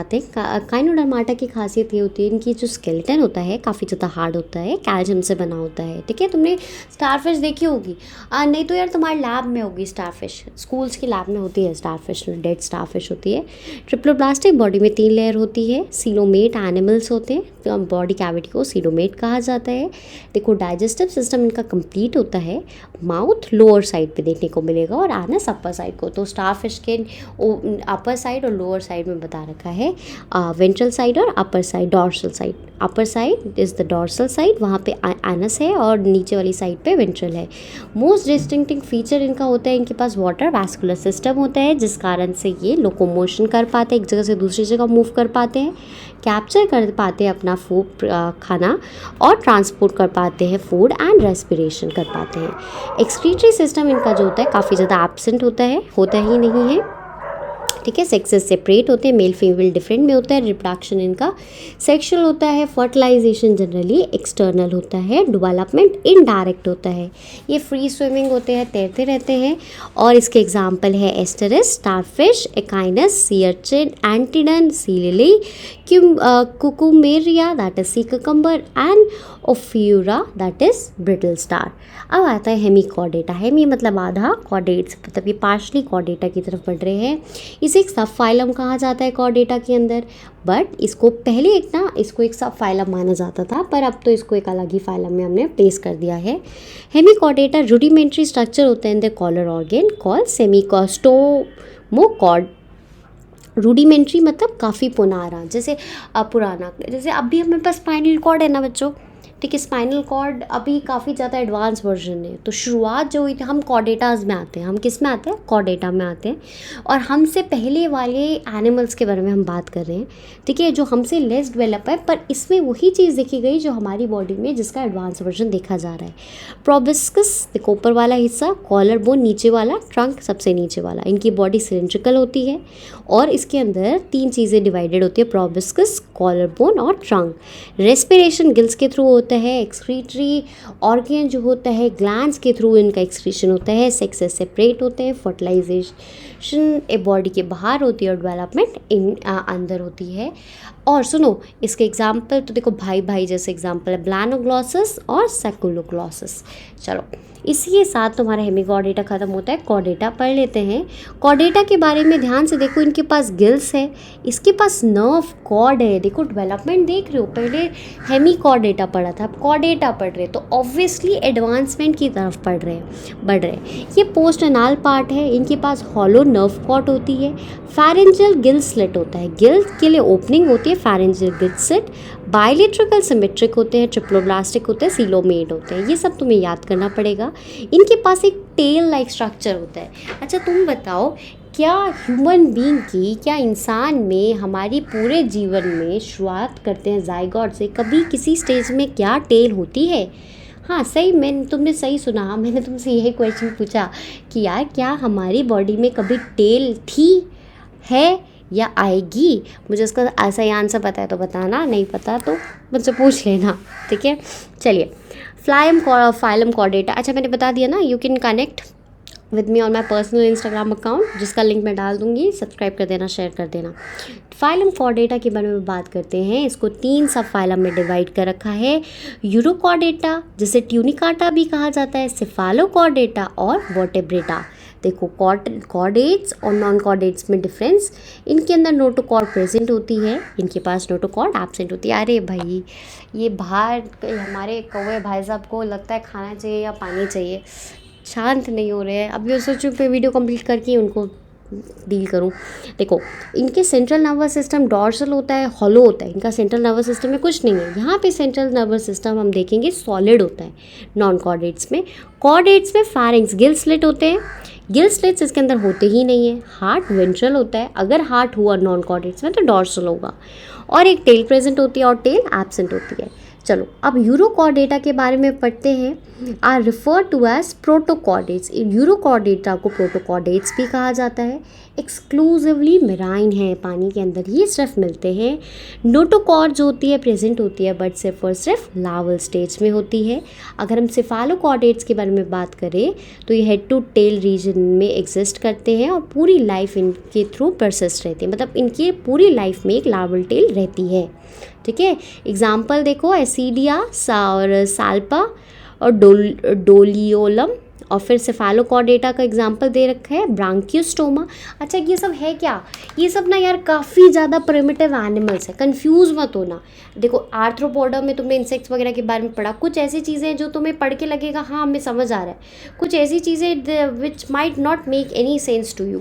आते हैं। काइनोडर्माटा की खासियत ये होती है, इनकी जो स्केलेटन होता है काफ़ी ज़्यादा हार्ड होता है, कैल्शियम से बना होता है। ठीक है, तुमने स्टारफिश देखी होगी, नहीं तो यार तुम्हारे लैब में होगी स्टारफिश, स्कूल्स की लैब में होती है स्टारफिश, डेड स्टारफिश होती है। ट्रिप्लोप्लास्टिक बॉडी में 3 लेयर होती है। सीलोमेट एनिमल्स होते हैं, तो बॉडी कैविटी को सीलोमेट कहा जाता है। देखो डाइजेस्टिव सिस्टम इनका कंप्लीट होता है। माउथ लोअर साइड पे देखने को मिलेगा और एनस अपर साइड को। तो स्टारफिश के अपर साइड और लोअर साइड में बता रखा है, वेंट्रल साइड और upper side, dorsal side. Upper side is the dorsal side, वहाँ पे एनस है और नीचे वाली साइड पे वेंट्रल है। मोस्ट डिस्टिंक्टिंग फीचर इनका होता है, इनके पास वाटर वैस्कुलर सिस्टम होता है, जिस कारण से ये लोकोमोशन कर पाते हैं, एक जगह से दूसरी जगह मूव कर पाते हैं, कैप्चर कर पाते हैं अपना फूड खाना और ट्रांसपोर्ट कर पाते हैं फूड एंड रेस्पिरेशन कर पाते हैं। एक्सक्रीटरी सिस्टम इनका जो होता है काफ़ी ज़्यादा एब्सेंट होता है, होता ही नहीं है। ठीक है, सेक्सेस सेपरेट होते हैं, मेल फीमेल डिफरेंट में होता है। रिप्रोडक्शन इनका सेक्शुअल होता है। फर्टिलाइजेशन जनरली एक्सटर्नल होता है। डेवलपमेंट इनडायरेक्ट होता है। ये फ्री स्विमिंग होते हैं, तैरते रहते हैं। और इसके एग्जाम्पल है Asterias, starfish, Echinus, sea urchin, Antedon, sea lily, Cucumaria that is sea cucumber and Ophiura that is brittle star. अब आता है हेमीकॉर्डेटा। हेमी मतलब आधा, कॉर्डेट्स मतलब ये पार्शली कॉर्डेटा की तरफ बढ़ रहे हैं। इसे एक सब फाइलम कहा जाता है कॉर्डेटा के अंदर, बट इसको पहले इसको एक सब फाइलम माना जाता था, पर अब तो इसको एक अलग ही फाइलम में हमने प्लेस कर दिया है। हेमीकॉर्डेटा रूडिमेंट्री स्ट्रक्चर होता है in the collar organ call semicostomochord. Rudimentary मतलब काफ़ी पुराना, जैसे पुराना, जैसे अभी हमारे पास स्पाइनल कॉर्ड है ना बच्चों, ठीक है, स्पाइनल कॉर्ड अभी काफ़ी ज़्यादा एडवांस वर्जन है। तो शुरुआत जो हुई थी, हम कॉर्डेटाज में आते हैं, हम किस में आते हैं, कॉर्डेटा में आते हैं। और हमसे पहले वाले एनिमल्स के बारे में हम बात कर रहे हैं, ठीक है, जो हमसे लेस डेवलप है, पर इसमें वही चीज़ देखी गई जो हमारी बॉडी में जिसका एडवांस वर्जन देखा जा रहा है। प्रोबिस्कस देखो ऊपर वाला हिस्सा, कॉलर बोन नीचे वाला, ट्रंक सबसे नीचे वाला। इनकी बॉडी सिलेंड्रिकल होती है और इसके अंदर 3 चीज़ें डिवाइडेड होती है, प्रोबिस्कस, कॉलर बोन और ट्रंक। रेस्पिरेशन गिल्स के थ्रू होता है। एक्सक्रीटरी ऑर्गन जो होता है ग्लैंड्स के थ्रू इनका एक्सक्रीशन होता है। सेक्सेस सेपरेट होते हैं। फर्टिलाइजेशन ए बॉडी के बाहर होती है और डेवलपमेंट अंदर होती है। और सुनो इसके एग्जाम्पल तो देखो, भाई भाई जैसे एग्जाम्पल है ब्लानोग्लॉसस और सेकुलोग्लॉसस। चलो इसी के साथ तुम्हारा हेमीकॉर्डेटा खत्म होता है। कॉर्डेटा पढ़ लेते हैं। कॉर्डेटा के बारे में ध्यान से देखो, इनके पास गिल्स है, इसके पास नर्व कॉर्ड है। देखो डेवलपमेंट देख रहे हो, पहले हेमीकॉर्डेटा पढ़ा था, अब कॉर्डेटा पढ़ रहे, तो ऑब्वियसली एडवांसमेंट की तरफ बढ़ रहे। ये पोस्ट एनाल पार्ट है। इनके पास हॉलो नर्व कॉर्ड होती है। फैरेंजियल गिल स्लिट होता है, गिल के लिए ओपनिंग होती है, फैरेंजियल गिल स्लिट। बायलेट्रिकल सिमेट्रिक होते हैं, ट्रिप्लोब्लास्टिक होते हैं, सीलोमेट होते हैं। ये सब तुम्हें याद करना पड़ेगा। इनके पास एक टेल लाइक स्ट्रक्चर होता है। अच्छा तुम बताओ, क्या ह्यूमन बीइंग की, क्या इंसान में, हमारी पूरे जीवन में शुरुआत करते हैं जाइगोट से, कभी किसी स्टेज में क्या टेल होती है? हाँ सही, तुमने सही सुना, मैंने तुमसे यही क्वेश्चन पूछा कि यार क्या हमारी बॉडी में कभी टेल थी, है या आएगी? मुझे उसका ऐसा ही आंसर पता है तो बताना, नहीं पता तो मुझसे पूछ लेना, ठीक है। चलिए फाइलम कॉर्डेटा, अच्छा मैंने बता दिया ना। You can connect with me on my personal Instagram account, जिसका लिंक मैं डाल दूंगी, सब्सक्राइब कर देना, शेयर कर देना। फाइलम कॉर्डेटा के बारे में बात करते हैं। इसको 3 सब फाइलम में डिवाइड कर रखा है। यूरोकॉर्डेटा, जिसे ट्यूनिकाटा भी कहा जाता है, सेफालोकॉर्डेटा और वर्टेब्रेटा। देखो कॉर्डेट्स और नॉन कॉर्डेट्स में डिफरेंस, इनके अंदर नोटोकॉर्ड प्रेजेंट होती है, इनके पास नोटोकॉर्ड एब्सेंट होती है। अरे भाई ये बाहर हमारे कौवे भाई साहब को लगता है खाना चाहिए या पानी चाहिए, शांत नहीं हो रहे हैं। अभी मैं सोचूं कि वीडियो कंप्लीट करके उनको डील करूं। देखो इनके सेंट्रल नर्वस सिस्टम डॉर्सल होता है, हॉलो होता है। इनका सेंट्रल नर्वस सिस्टम में कुछ नहीं है। यहाँ पे सेंट्रल नर्वस सिस्टम हम देखेंगे सॉलिड होता है नॉन कॉर्डेट्स में। कॉर्डेट्स में फैरिंग्स, गिल स्लिट होते हैं। गिल स्लिट्स इसके अंदर होते ही नहीं है। हार्ट वेंट्रल होता है, अगर हार्ट हुआ नॉन कॉर्डेट्स में तो डॉर्सल होगा। और एक टेल प्रेजेंट होती है और टेल एब्सेंट होती है। चलो अब यूरोकॉर्डेटा के बारे में पढ़ते हैं। Are refer to as protochordates. Urochordata को प्रोटोकॉर्डेट्स भी कहा जाता है। एक्सक्लूसिवली मेराइन है, पानी के अंदर ही सिर्फ मिलते हैं। नोटोकॉर्ड जो होती है प्रेजेंट होती है बट सिर्फ और सिर्फ लार्वल स्टेज में होती है। अगर हम सेफालोकॉर्डेट्स के बारे में बात करें तो ये हेड टू टेल रीजन में एग्जिस्ट करते हैं और पूरी लाइफ इनके थ्रू परसिस्ट रहती है, मतलब इनकी पूरी लाइफ में एक लार्वल टेल रहती है। ठीक है, एग्जाम्पल देखो एसिडिया और साल्पा और डोलियोलम, और फिर सेफालोकॉर्डेटा का एग्जाम्पल दे रखा है ब्रांकियोस्टोमा। अच्छा ये सब है क्या, ये सब ना यार काफ़ी ज़्यादा प्रिमिटिव एनिमल्स है, कंफ्यूज मत होना। देखो आर्थ्रोपोडा में तुमने इंसेक्ट्स वगैरह के बारे में पढ़ा, कुछ ऐसी चीज़ें हैं जो तुम्हें पढ़ के लगेगा हाँ हमें समझ आ रहा है, कुछ ऐसी चीज़ें which might not make any sense to you.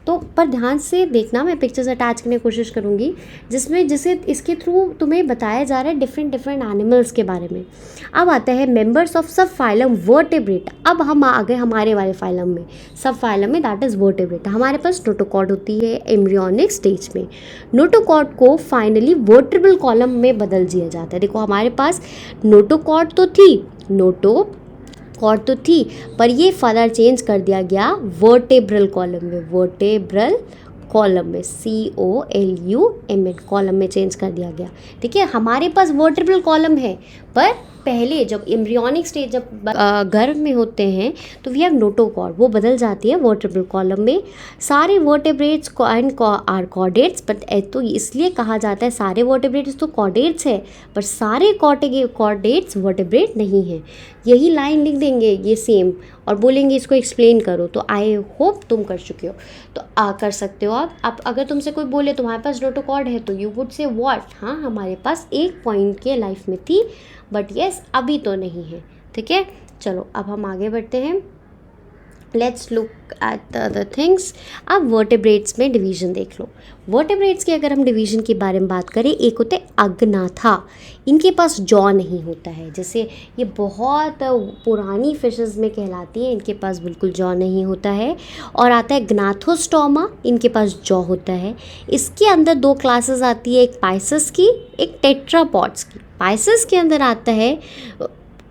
तो पर ध्यान से देखना, मैं पिक्चर्स अटैच करने की कोशिश करूँगी जिसे इसके थ्रू तुम्हें बताया जा रहा है डिफरेंट एनिमल्स के बारे में। अब आता है मेंबर्स ऑफ सब फाइलम वर्टेब्रेट। अब हम आ गए हमारे वाले फाइलम में, सब फाइलम में, दैट इज़ वर्टेब्रेट। हमारे पास नोटोकॉर्ड होती है एम्ब्रियोनिक स्टेज में। नोटोकॉर्ड को फाइनली वर्टेब्रल कॉलम में बदल दिया जाता है। देखो हमारे पास नोटोकॉर्ड तो थी, कॉर्ड तो थी, पर ये फर्दर चेंज कर दिया गया वर्टेब्रल कॉलम में, वर्टेब्रल कॉलम में, COLUMN कॉलम में चेंज कर दिया गया। ठीक है, हमारे पास वर्टेब्रल कॉलम है, पर पहले जब एम्ब्रियोनिक स्टेज जब गर्भ में होते हैं तो वी हैव नोटोकॉर्ड, वो बदल जाती है वर्टेब्रल कॉलम में। सारे vertebrates and are chordates, but तो इसलिए कहा जाता है सारे वर्टेब्रेट्स तो कॉर्डेट्स है, पर सारे कॉर्डेट्स वर्टेब्रेट नहीं हैं। यही लाइन लिख देंगे ये सेम और बोलेंगे इसको एक्सप्लेन करो, तो आई होप तुम कर चुके हो, तो कर सकते हो आप। अगर तुमसे कोई बोले तुम्हारे पास नोटोकॉर्ड है तो यू वुड से व्हाट, हाँ हमारे पास एक पॉइंट के लाइफ में थी, बट येस अभी तो नहीं है। ठीक है, चलो अब हम आगे बढ़ते हैं। Let's look at the other things. अब वर्टेब्रेट्स में डिवीज़न देख लो। वर्टेब्रेट्स की अगर हम डिवीज़न के बारे में बात करें, एक होते अग्नाथा, इनके पास जॉ नहीं होता है, जैसे ये बहुत पुरानी फिशेस में कहलाती है, इनके पास बिल्कुल जॉ नहीं होता है। और आता है ग्नाथोस्टोमा, इनके पास जॉ होता है। इसके अंदर दो क्लासेस आती है, एक पाइसस की, एक टेट्रापॉड्स की। पाइसस के अंदर आता है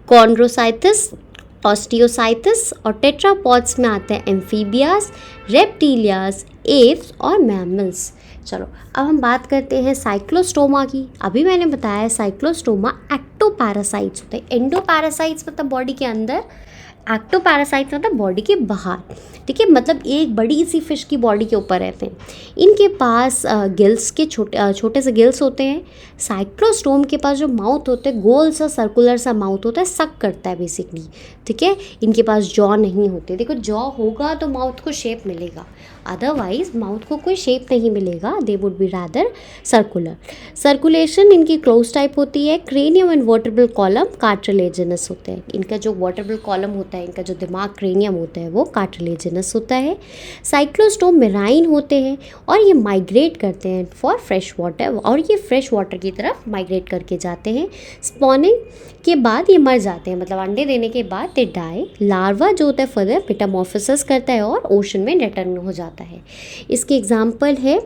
कॉन्ड्रोसाइथिस, ऑस्टियोसाइथिस, और टेट्रापॉड्स में आते हैं एम्फीबियास, रेप्टीलियास, एप्स और मैमल्स। चलो अब हम बात करते हैं साइक्लोस्टोमा की। अभी मैंने बताया साइक्लोस्टोमा एक्टोपैरासाइट्स होते हैं। एंडोपैरासाइट्स मतलब बॉडी के अंदर, एक्टोपैरासाइट्स मतलब बॉडी के बाहर। ठीक है, मतलब एक बड़ी सी फिश की बॉडी के ऊपर रहते हैं। इनके पास गिल्स के छोटे से गिल्स होते हैं। साइक्लोस्टोम के पास जो माउथ होता है, गोल सा सर्कुलर सा माउथ होता है, सक करता है बेसिकली। ठीक है, इनके पास जॉ नहीं होते। देखो जॉ होगा तो माउथ को शेप मिलेगा, अदरवाइज माउथ को कोई शेप नहीं मिलेगा, they would be rather circular. Circulation इनकी क्लोज टाइप होती है। Cranium and vertebral column cartilaginous होते हैं। इनका जो वर्टेब्रल कॉलम होता है, इनका जो दिमाग क्रेनियम होता है वो कार्टिलेजिनस होता है। साइक्लोस्टोम मेराइन होते हैं और ये माइग्रेट करते हैं फॉर फ्रेश वाटर, और ये फ्रेश वाटर की तरफ माइग्रेट करके जाते हैं। स्पॉनिंग के बाद ये मर जाते हैं, मतलब अंडे देने के बाद दे डाई। लार्वा जो होता है फर्दर मेटामॉर्फोसिस करता है और ओशन में रिटर्न हो जाता है। इसके एग्जाम्पल है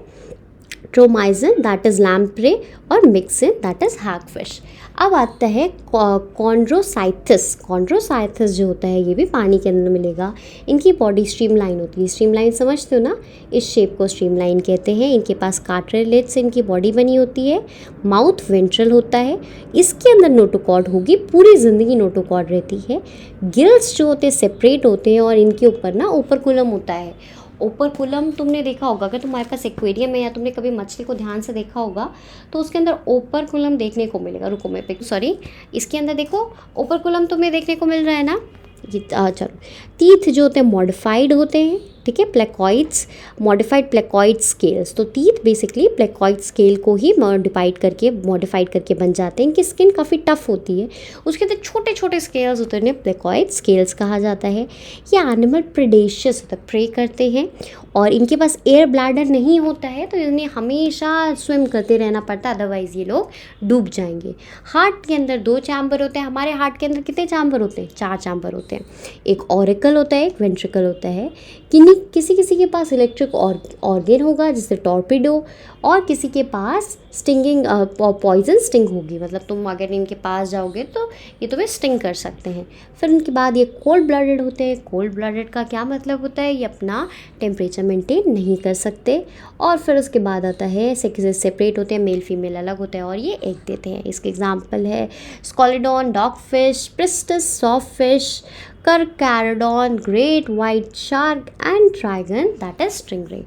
ट्रोमाइजन, दैट इज़ लैम्प्रे, और मिक्सिन, दैट इज़ हैगफिश। अब आता है कॉन्ड्रोसाइथिस। कॉन्ड्रोसाइथिस जो होता है ये भी पानी के अंदर मिलेगा। इनकी बॉडी स्ट्रीमलाइन होती है। स्ट्रीमलाइन समझते हो ना, इस शेप को स्ट्रीमलाइन कहते हैं। इनके पास कार्टिलेज से इनकी बॉडी बनी होती है। माउथ वेंट्रल होता है। इसके अंदर नोटोकॉर्ड होगी, पूरी ज़िंदगी नोटोकॉर्ड रहती है। गिल्स जो होते हैं सेपरेट होते हैं और इनके ऊपर ना ओपरकुलम होता है। ओपरकुलम तुमने देखा होगा, अगर तुम्हारे पास एक्वेरियम है या तुमने कभी मछली को ध्यान से देखा होगा तो उसके अंदर ओपरकुलम देखने को मिलेगा। रुको मैं इसके अंदर देखो ओपरकुलम तुम्हें देखने को मिल रहा है ना। ये चलो, टीथ जो होते हैं मॉडिफाइड होते हैं। ठीक है, प्लेकॉइड्स, मॉडिफाइड प्लेकॉइड स्केल्स। तो टीथ बेसिकली प्लेकॉइड स्केल को ही मॉडिफाइड करके बन जाते हैं। इनकी स्किन काफ़ी टफ होती है, उसके अंदर छोटे छोटे स्केल्स होते हैं, प्लेकॉइड स्केल्स कहा जाता है। ये एनिमल प्रेडेशियस होता है, प्रे करते हैं, और इनके पास एयर ब्लैडर नहीं होता है तो इन्हें हमेशा स्विम करते रहना पड़ता है, अदरवाइज ये लोग डूब जाएंगे। हार्ट के अंदर 2 चैम्बर होते हैं। हमारे हार्ट के अंदर कितने चैम्बर होते हैं? 4 चैम्बर होते हैं। एक ऑरिकल होता है, एक वेंट्रिकल होता है। किसी के पास इलेक्ट्रिक ऑर्गन होगा जैसे टॉर्पिडो, और किसी के पास स्टिंगिंग पॉइजन स्टिंग होगी, मतलब तुम अगर इनके पास जाओगे तो ये तुम्हें स्टिंग कर सकते हैं। फिर उनके बाद ये कोल्ड ब्लडेड होते हैं। कोल्ड ब्लडेड का क्या मतलब होता है, ये अपना टेम्परेचर मेंटेन नहीं कर सकते। और फिर उसके बाद आता है सेक्स से सेपरेट होते हैं, मेल फीमेल अलग होते हैं और ये एग देते हैं। इसके एग्जाम्पल है Scoliodon, dog fish, Pristis, soft fish, Carcharodon, great white shark and dragon that is stingray.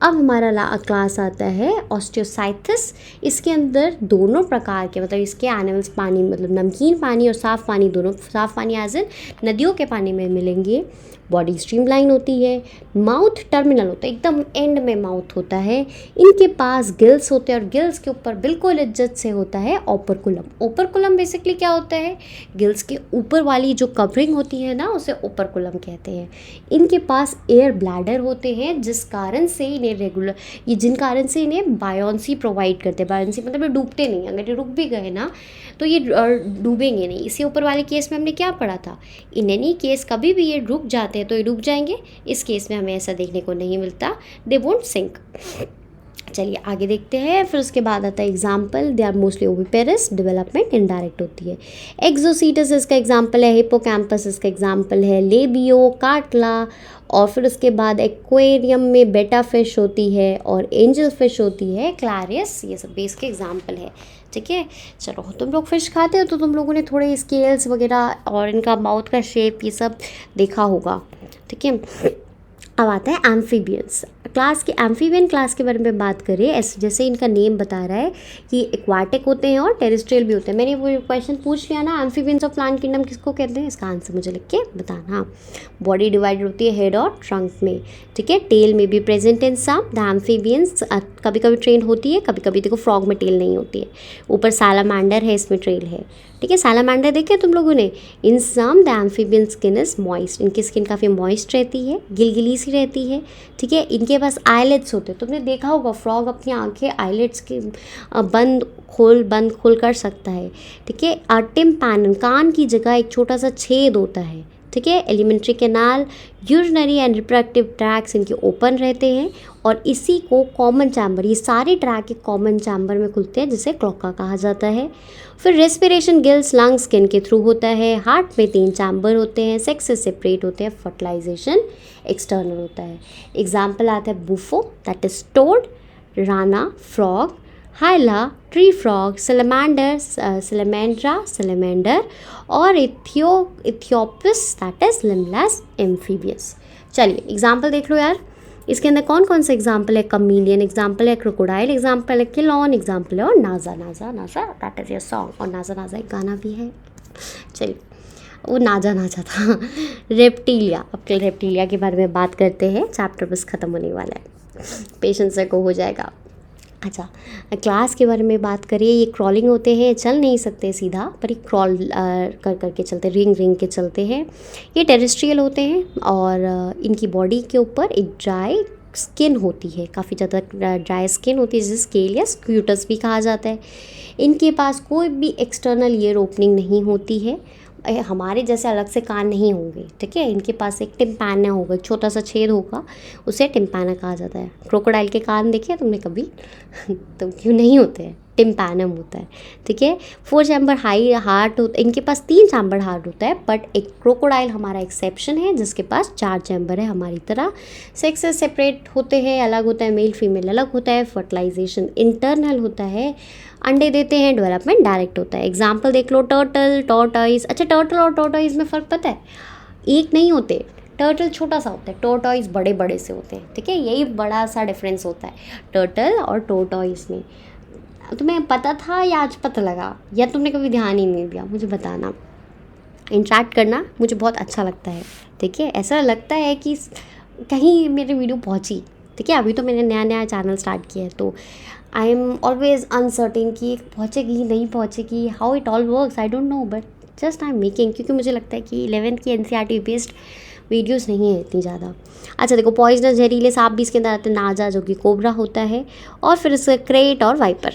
अब हमारा क्लास आता है ऑस्टियोसाइथिस। इसके अंदर दोनों प्रकार के, मतलब इसके एनिमल्स पानी, मतलब नमकीन पानी और साफ़ पानी, दोनों साफ़ पानी एज इन नदियों के पानी में मिलेंगे। बॉडी स्ट्रीमलाइन होती है। माउथ टर्मिनल होता है, एकदम एंड में माउथ होता है। इनके पास गिल्स होते हैं और गिल्स के ऊपर बिल्कुल इज्जत से होता है ओपरकुलम। ओपरकुलम बेसिकली क्या होता है, गिल्स के ऊपर वाली जो कवरिंग होती है ना, उसे ओपरकुलम कहते हैं। इनके पास एयर ब्लैडर होते हैं जिस कारण से इन्हें जिन कारण से इन्हें बायोंसी प्रोवाइड करते हैं। बायोंसी मतलब ये डूबते नहीं, अगर ये रुक भी गए ना तो ये डूबेंगे नहीं। इससे ऊपर वाले केस में हमने क्या पढ़ा था, इन एनी केस कभी भी ये रुक जाते हैं तो ये डूब जाएंगे। इस केस में हमें ऐसा देखने को नहीं मिलता, दे वोंट सिंक। चलिए आगे देखते हैं। फिर उसके बाद आता है example, they are mostly oviparous, development indirect होती है। एक्सोसीटस इसका एग्जाम्पल है, हिपोकैम्पस इसका एग्जाम्पल है, लेबियो, कार्टला। और फिर उसके बाद एक्वेरियम में बेटा फिश होती है और एंजल फिश होती है, क्लैरियस। ये सब भी इसके एग्जाम्पल है। ठीक है, चलो तुम लोग फिश खाते हो तो तुम लोगों ने थोड़े स्केल्स वगैरह और इनका माउथ का शेप ये सब देखा होगा। ठीक है, अब आता है एम्फीबियंस क्लास के। एम्फीबियन क्लास के बारे में बात करें, ऐसे जैसे इनका नेम बता रहा है कि एक्वाटिक होते हैं और टेरेस्ट्रियल भी होते हैं। मैंने वो क्वेश्चन पूछ लिया ना, एम्फीबियंस ऑफ प्लांट किंगडम किसको कहते हैं, इसका आंसर मुझे लिख के बताना। बॉडी डिवाइडेड होती है हेड और ट्रंक में। ठीक है, टेल में भी present in some the amphibians. कभी कभी ट्रेन होती है, कभी कभी देखो फ्रॉग में टेल नहीं होती है। ऊपर सैलामांडर है, इसमें ट्रेल है। ठीक है, सैलामांडर देखे तुम लोगों ने। In some the amphibian skin is moist, इनकी स्किन काफ़ी मॉइस्ट रहती है, गिलगिली सी रहती है। ठीक है, इनके पास आईलेट्स होते हैं। तुमने देखा होगा फ्रॉग अपनी आंखें आईलेट्स के बंद खोल कर सकता है। ठीक है, टिम्पैनन, कान की जगह एक छोटा सा छेद होता है। ठीक है, alimentary canal, urinary and reproductive tracks इनके ओपन रहते हैं और इसी को कॉमन चैम्बर, ये सारे ट्रैक एक कॉमन चैम्बर में खुलते हैं जिसे क्लोका कहा जाता है। फिर रेस्पिरेशन गिल्स, लंग्स स्किन के थ्रू होता है। हार्ट में 3 चैम्बर होते हैं, सेक्स से सेपरेट होते हैं। फर्टिलाइजेशन एक्सटर्नल होता है। एग्जाम्पल आता है Bufo that is toad, Rana frog, Hyla tree frog, salamander salamander और Ichthyophis that is limbless amphibians. चलिए एग्जाम्पल देख लो यार, इसके अंदर कौन कौन से एग्जाम्पल है, कमीलियन एग्जाम्पल है, क्रोकोडाइल एग्जाम्पल है, किलॉन एग्जाम्पल है और नाजा नाजा नाजा दैट इज योर सॉन्ग। और नाजा नाजा एक गाना भी है। चलिए वो नाजा नाजा था। रेप्टीलिया, अब रेप्टीलिया के बारे में बात करते हैं, चैप्टर बस ख़त्म होने वाला है, पेशेंस से को हो जाएगा। अच्छा, क्लास के बारे में बात करिए, ये क्रॉलिंग होते हैं, चल नहीं सकते सीधा, पर ये क्रॉल कर करके चलते, रिंग के चलते हैं। ये टेरेस्ट्रियल होते हैं और इनकी बॉडी के ऊपर एक ड्राई स्किन होती है, काफ़ी ज़्यादा ड्राई स्किन होती है जिसे स्केल या स्क्यूटस भी कहा जाता है। इनके पास कोई भी एक्सटर्नल ईयर ओपनिंग नहीं होती है, हमारे जैसे अलग से कान नहीं होंगे। ठीक है, इनके पास एक टिम्पैना होगा, छोटा सा छेद होगा, उसे टिम्पैना कहा जाता है। क्रोकोडाइल के कान देखे हैं तुमने कभी? तो क्यों नहीं होते हैं, टिम्पैनम होता है। ठीक है, 4 चैम्बर हाई हार्ट होता है, इनके पास 3 चैम्बर हार्ट होता है, बट एक क्रोकोडाइल हमारा एक्सेप्शन है जिसके पास 4 चैम्बर है हमारी तरह। सेक्स से सेपरेट होते हैं, अलग होता है, मेल फीमेल अलग होता है। फर्टिलाइजेशन इंटरनल होता है, अंडे देते हैं। डेवलपमेंट डायरेक्ट होता है। एग्जाम्पल देख लो, टर्टल, टॉर्टॉइस। अच्छा, टर्टल और टॉर्टॉइस में फ़र्क पता है, एक नहीं होते। टर्टल छोटा सा होता है, टॉर्टॉइस बड़े बड़े से होते हैं। ठीक है, यही बड़ा सा डिफरेंस होता है टर्टल और टॉर्टॉइस में। तुम्हें पता था या आज पता लगा, या तुमने कभी ध्यान ही नहीं दिया, मुझे बताना। इंटरेक्ट करना मुझे बहुत अच्छा लगता है। ठीक है, ऐसा लगता है कि कहीं मेरी वीडियो पहुंची। ठीक है, अभी तो मैंने नया चैनल स्टार्ट किया है, तो आई एम ऑलवेज अनसर्टेन कि पहुँचेगी नहीं पहुँचेगी, how it all works I don't know, but just I am making, क्योंकि मुझे लगता है कि 11th की NCERT बेस्ड वीडियोस नहीं है इतनी ज़्यादा। अच्छा देखो, पॉइजनस जहरीले सांप भी इसके अंदर आते हैं, नाजा जो कि कोबरा होता है, और फिर इसका क्रेट और वाइपर।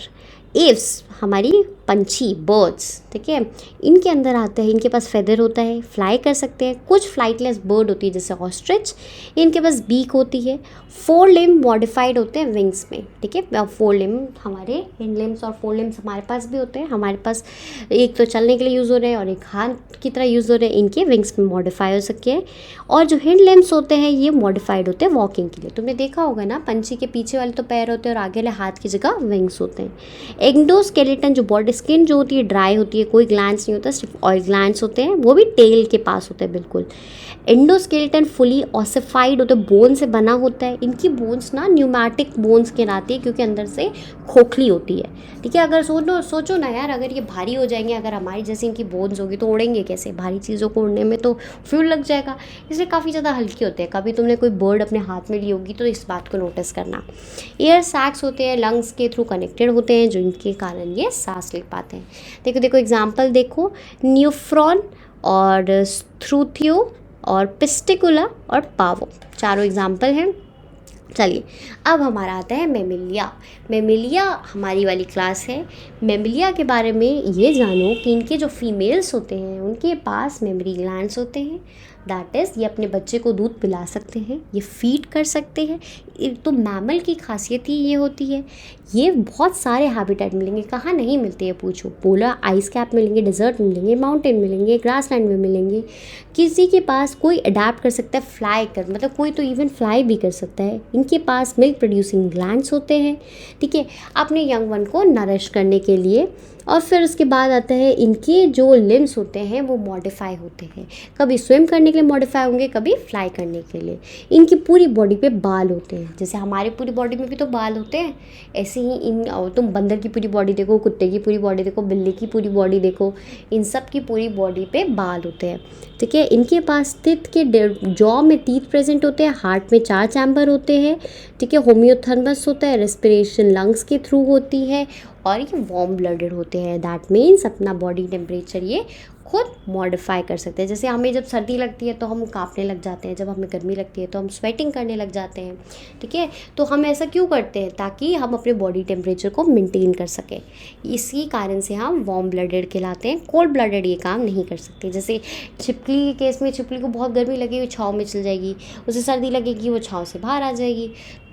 एव्स, हमारी पंछी बर्ड्स, ठीक है, इनके अंदर आते हैं, इनके पास फेदर होता है, फ्लाई कर सकते हैं। कुछ फ्लाइटलेस बर्ड होती है जैसे ऑस्ट्रिच, इनके पास बीक होती है। 4 लिम्ब मॉडिफाइड होते हैं विंग्स में, ठीक है। 4 लिम्ब हमारे हिंड लिम्स और 4 लिम्स हमारे पास भी होते हैं। हमारे पास एक तो चलने के लिए यूज़ हो रहे हैं और एक हाथ की तरह यूज़ हो रहे हैं, इनके विंग्स में मॉडिफाई हो सके हैं। और जो हिंड लिम्स होते हैं ये मॉडिफाइड होते हैं वॉकिंग के लिए। तुमने देखा होगा ना, पंछी के पीछे वाले तो पैर होते हैं और आगे वाले हाथ की जगह विंग्स होते हैं। एंडोस्केलेटन जो बॉडी स्किन जो होती है ड्राई होती है, कोई ग्लैंड्स नहीं होता, सिर्फ ऑयल ग्लैंड्स होते हैं, वो भी टेल के पास होते हैं बिल्कुल। एंडोस्केलेटन फुली ऑसिफाइड होते हैं, बोन से बना होता है। इनकी बोन्स ना न्यूमैटिक बोन्स कहलाती है क्योंकि अंदर से खोखली होती है, ठीक है। अगर सोचो ना यार, अगर ये भारी हो जाएंगे, अगर हमारी जैसी इनकी बोन्स होगी तो उड़ेंगे कैसे? भारी चीज़ों को उड़ने में तो फ्यूल लग जाएगा, इसलिए काफ़ी ज़्यादा हल्के होते हैं। कभी तुमने कोई बर्ड अपने हाथ में ली होगी तो इस बात को नोटिस करना। एयर सैक्स होते हैं, लंग्स के थ्रू कनेक्टेड होते हैं, जो इनके कारण ये सांस ले पाते हैं। देखो एग्जाम्पल देखो, न्यूफ्रॉन और स्ट्रूथियो और पिस्टिकुला और पावो, चारों एग्जाम्पल हैं। चलिए अब हमारा आता है मेमिलिया। मेमिलिया हमारी वाली क्लास है। मेमिलिया के बारे में ये जानो कि इनके जो फीमेल्स होते हैं उनके पास मेमरी ग्लैंड्स होते हैं। दैट इज़ ये अपने बच्चे को दूध पिला सकते हैं, ये फीड कर सकते हैं। तो मैमल की खासियत ही ये होती है। ये बहुत सारे हैबिटेट मिलेंगे, कहाँ नहीं मिलते हैं पूछो। पोलर आइस कैप मिलेंगे, डेजर्ट मिलेंगे, माउंटेन मिलेंगे, ग्रासलैंड में मिलेंगे। किसी के पास कोई अडेप्ट कर सकता है फ्लाई कर, मतलब कोई तो इवन फ्लाई भी कर सकता है। इनके पास मिल्क प्रोड्यूसिंग ग्लैंड्स होते हैं, ठीक है, अपने यंग वन को नरिश करने के लिए। और फिर उसके बाद आता है इनके जो लिम्स होते हैं वो मॉडिफाई होते हैं, कभी स्विम करने के लिए मॉडिफाई होंगे, कभी फ्लाई करने के लिए। इनकी पूरी बॉडी पे बाल होते हैं, जैसे हमारी पूरी बॉडी में भी तो बाल होते हैं, ऐसे ही इन तुम बंदर की पूरी बॉडी देखो, कुत्ते की पूरी बॉडी देखो, बिल्ली की पूरी बॉडी देखो, इन सब की पूरी बॉडी पे बाल होते हैं, ठीक है। इनके पास टीथ के जॉ में टीथ प्रेजेंट होते हैं, हार्ट में 4 चैम्बर होते हैं, ठीक है। होम्योथर्मस होता है, रेस्पिरेशन लंग्स के थ्रू होती है, और ये वार्म ब्लडेड होते हैं। दैट मीन्स अपना बॉडी टेम्परेचर ये खुद मॉडिफाई कर सकते हैं। जैसे हमें जब सर्दी लगती है तो हम कांपने लग जाते हैं, जब हमें गर्मी लगती है तो हम स्वेटिंग करने लग जाते हैं, ठीक है। तो हम ऐसा क्यों करते हैं? ताकि हम अपने बॉडी टेम्परेचर को मेंटेन कर सकें। इसी कारण से हम वार्म ब्लडेड कहलाते हैं। कोल्ड ब्लडेड ये काम नहीं कर सकते। जैसे छिपकली के केस में, छिपकली को बहुत गर्मी लगेगी, छाँव में चल जाएगी, उसे सर्दी लगेगी, वो छाँव से बाहर आ जाएगी।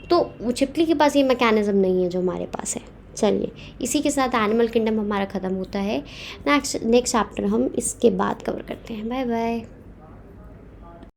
तो वो छिपकली के पास ये मैकेनिज़्म नहीं है जो हमारे पास है। चलिए इसी के साथ एनिमल किंगडम हमारा ख़त्म होता है। नेक्स्ट चैप्टर हम इसके बाद कवर करते हैं। Bye bye.